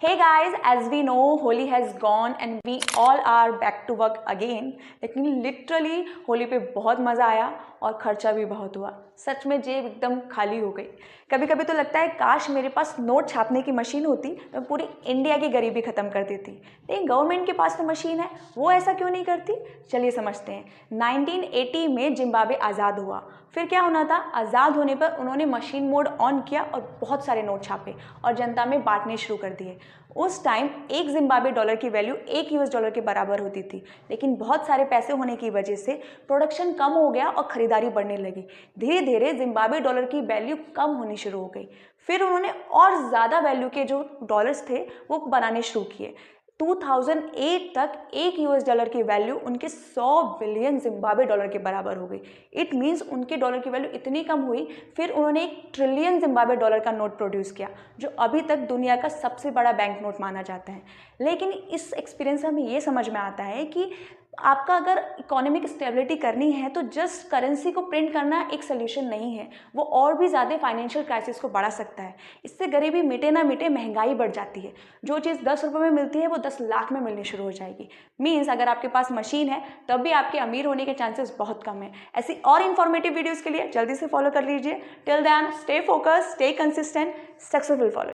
Hey guys, as we know, Holi has gone and we all are back to work again. लेकिन literally Holi पे बहुत मज़ा आया और खर्चा भी बहुत हुआ। सच में जेब एकदम खाली हो गई। कभी कभी तो लगता है काश मेरे पास नोट छापने की मशीन होती तो पूरी इंडिया की गरीबी ख़त्म कर देती। लेकिन गवर्नमेंट के पास तो मशीन है, वो ऐसा क्यों नहीं करती? चलिए समझते हैं। 1980 में जिम्बाब्वे आज़ाद हुआ। फिर क्या होना था? आज़ाद होने पर उन्होंने मशीन मोड ऑन किया और बहुत सारे नोट छापे और जनता में बांटने शुरू कर दिए। उस टाइम एक जिम्बाब्वे डॉलर की वैल्यू एक यूएस डॉलर के बराबर होती थी, लेकिन बहुत सारे पैसे होने की वजह से प्रोडक्शन कम हो गया और ख़रीदारी बढ़ने लगी। धीरे धीरे जिम्बाब्वे डॉलर की वैल्यू कम होनी शुरू हो गई। फिर उन्होंने और ज़्यादा वैल्यू के जो डॉलर्स थे वो बनाने शुरू किए। 2008 तक एक यूएस डॉलर की वैल्यू उनके 100 बिलियन जिम्बाब्वे डॉलर के बराबर हो गई। इट मीन्स उनके डॉलर की वैल्यू इतनी कम हुई, फिर उन्होंने 1 ट्रिलियन जिम्बाब्वे डॉलर का नोट प्रोड्यूस किया, जो अभी तक दुनिया का सबसे बड़ा बैंक नोट माना जाता है। लेकिन इस एक्सपीरियंस से हमें ये समझ में आता है कि आपका अगर इकोनॉमिक स्टेबिलिटी करनी है तो जस्ट करेंसी को प्रिंट करना एक सोल्यूशन नहीं है, वो और भी ज़्यादा फाइनेंशियल क्राइसिस को बढ़ा सकता है। इससे गरीबी मिटे ना मिटे, महंगाई बढ़ जाती है। जो चीज़ 10 रुपये में मिलती है वो 10 लाख में मिलनी शुरू हो जाएगी। मीन्स अगर आपके पास मशीन है तब भी आपके अमीर होने के चांसेस बहुत कम है। ऐसी और इन्फॉर्मेटिव वीडियोज़ के लिए जल्दी से फॉलो कर लीजिए। Till then stay focus, stay consistent, successful follow.